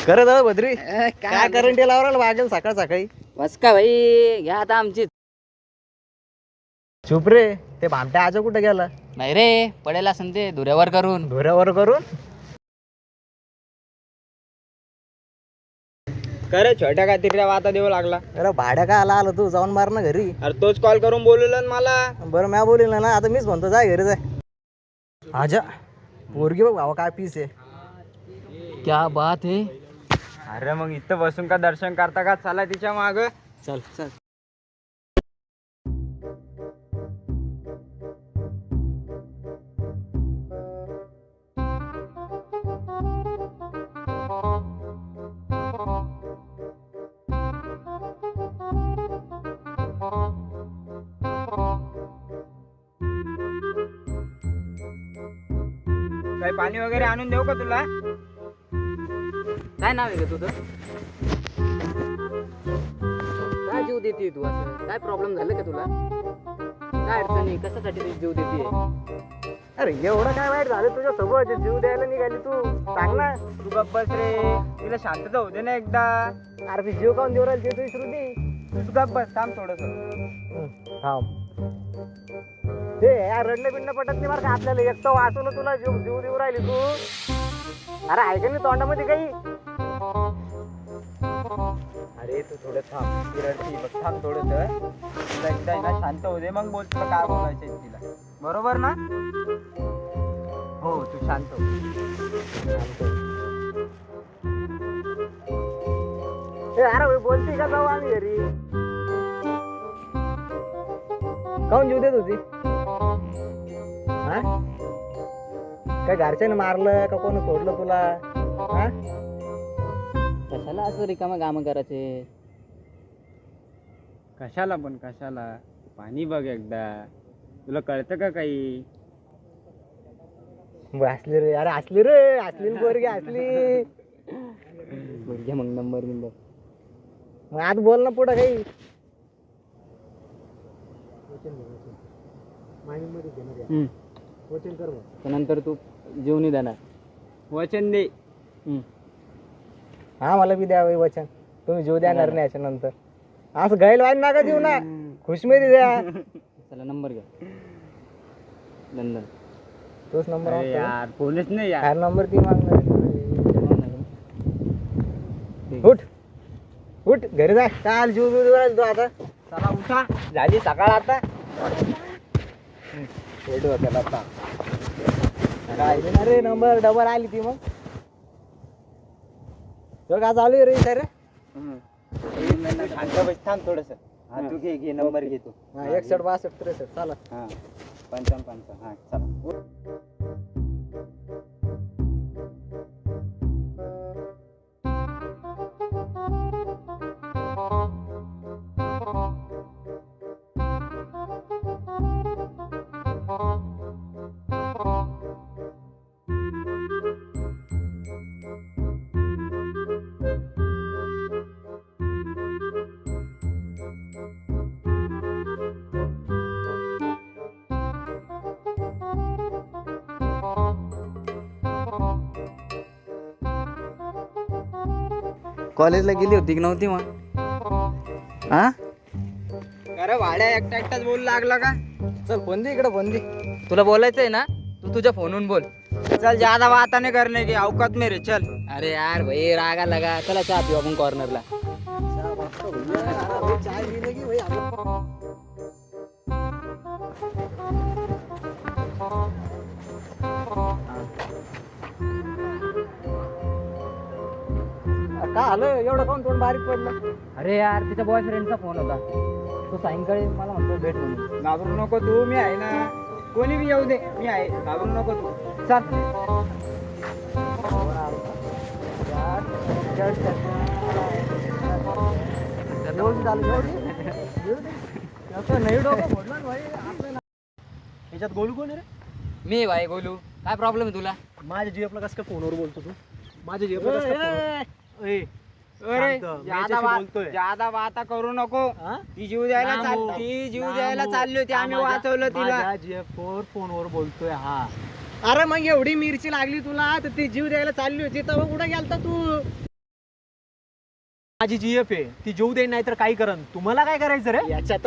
खरं दादा भद्री काय करंट लावरायला वागेल सकाळ सकाळी बस का भाई घ्या आता आमची. चुप रे ते भामट्या आजो कुठे गेला नाही रे पडेल असं ते धुऱ्यावर करून. धुऱ्यावर करून खरे छोट्या कात्रीला वाता देऊ लागला. अरे भाड्या का आला तू जाऊन मार ना घरी. अरे तोच कॉल करून बोलवलं ना मला. बरं म्या बोलील ना आता मीच म्हणतो जाय घरी जाय. आजा पोरगी बघ भावा काय पीस आहे. क्या बात है. अरे मग इथं बसून का दर्शन करता का चला तिच्या माग. चल चल. काही पाणी वगैरे आणून देऊ का तुला. काय नाव आहे का तुझं. काय जीव देते तू असं. काय प्रॉब्लेम झालं का तुला. काय अडचणी कशासाठी तू जीव देते. अरे एवढं काय वाईट झालं तुझ्या सोबत जीव द्यायला निघाली तू सांग ना. तू गप्प बस रे. तिला शांतता होऊ दे ना एकदा. अरे ती जीव काऊन देऊ राहिली ते तू श्रुती. तू गप्प बस थांब थोडस. ते यार रडणं बिडणं पटत नाही बरं का आपल्याला. एक तर वाचून तुला जीव जीव देऊ राहिली तू. अरे ऐक ना तोंडामध्ये काही. अरे तू थोडं थांब. ती रडती बघ थांब थोडस. तिला एकदा आहे ना शांत होऊ दे मग बोल तुला काय बोलायचं तिला. बरोबर ना. हो तू शांत हो. अरे बोलती का जाऊ आम्ही घरी. काऊन जीव देत होती. काय घरच्याने मारलं का कोणी सोडलं तुला. कशाला असं रिकामा काम करायचे. कशाला पण कशाला. पाणी बघ एकदा. तुला कळतं का काही. असली रे. अरे असली रे. असली पोरगी असली. घ्या मग नंबर बिंबर. मग आज बोल ना पुढं काही. त्यानंतर तू जीव नाही देणार. वचन दे. हा मला बी द्या वचन. तुम्ही जीव देणार नाही याच्यानंतर. असं गैल वाईन नका देऊ ना. खुशमेरी द्या. चला नंबर घ्या. नंदन तोच नंबर यार फोनच नाही यार. काय नंबर ती मागणार. उठ उठ घरी जा. काल जीव बिव देऊ तू आता. चला उठा. झाली सकाळ आता. आता अरे नंबर डबल आली ती मग. तो का चालू आहे रे सर. शांत बस थांब थोडस. हा तू घे नंबर घे तू. 61 62 63 चला. हा 55 हा चला. कॉलेजला गेली होती की नव्हती मग. हा अरे भाड्या एकटाच बोलू लागला का. चल फोन दे इकडे फोन दे. तुला बोलायचं आहे ना तू तुझ्या फोनवरून बोल. चल ज्यादा बाता नहीं करने की औकात मेरे. चल. अरे यार भाई रागा लगा. चला चहा पिऊ आपण कॉर्नरला. चाय पीने की भाई का आलं एवढं कोण तोंड बारीक पडलं. अरे यार तिच्या बॉयफ्रेंडचा फोन होता. तो सायंकाळी मला म्हणतो भेट म्हणून. घाबरू नको तू. मी आहे ना. कोणी बी येऊ दे मी आहे. घाबरू नको तू. चल. याच्यात गोलू कोण रे. मी भाई बोलू. काय प्रॉब्लेम आहे तुला. माझ्या जीएफला कसं काय फोनवर बोलतो तू. माझ्या जीएफला कसं काय फोन. अरे बोलतोय. ज्यादा बाता करू नको. ती जीव द्यायला चालली होती. आम्ही वाचवलं तिला. फोनवर बोलतोय हा. अरे मग एवढी मिरची लागली तुला तर ती जीव द्यायला चालली होती तेव्हा कुठे गेलता तू. माझी जीएफ आहे ती जीव देईन नाही तर काही करन. तुम्हाला काय करायचं रे? याच्यात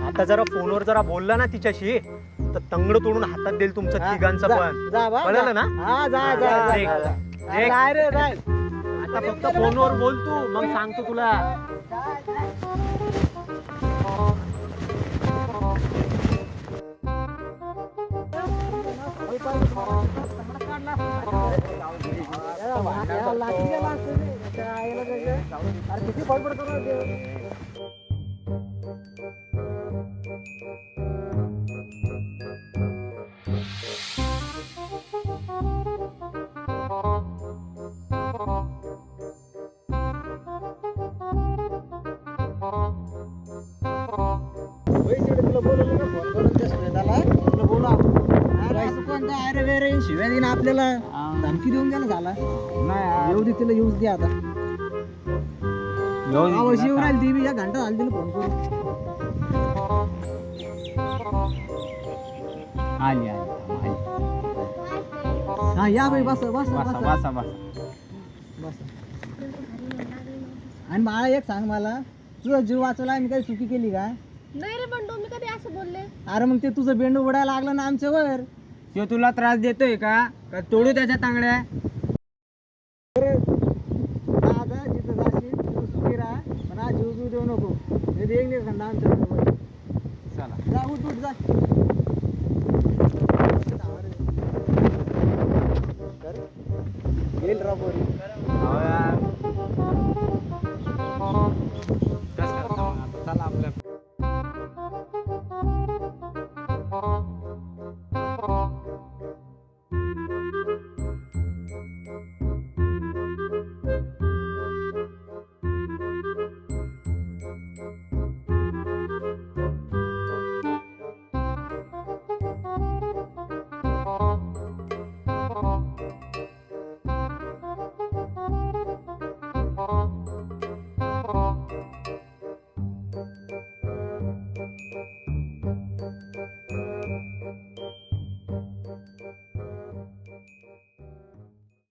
आता जरा फोनवर जरा बोलला ना तिच्याशी तर तंगड तोडून हातात देईल तुमचं तिघांचं पण. कळलं ना? देख, देख. आता फक्त फोनवर बोल तू, मग सांगतो तुला. शिव्या दिन आपल्याला धमकी देऊन गेला झाला नाही येऊ दे तिला येऊच दे आता. अवश्य येऊ राहील ती बी, 1 घंटा झाली तिला फोन करून. आली हा या बाई बस बस बसा बस बसा बसा. बस. आणि मला एक सांग, मला तुझा जीव वाचवला आम्ही काही चुकी केली का? नाही रे बंडू, मी कधी असं बोलले? अरे मग ते तुझं बेंड उडायला लागलं ना आमच्यावर. तो तुला त्रास देतोय का तोडू त्याच्या तांगड्या? आता जिथं जाशील तिथं सुखी राहा, पण हा जीव जीव देऊ नको. हे दे 1 घंटा आमच्या बरोबर. चला जा उठ उठ जा. येईल राबोरी.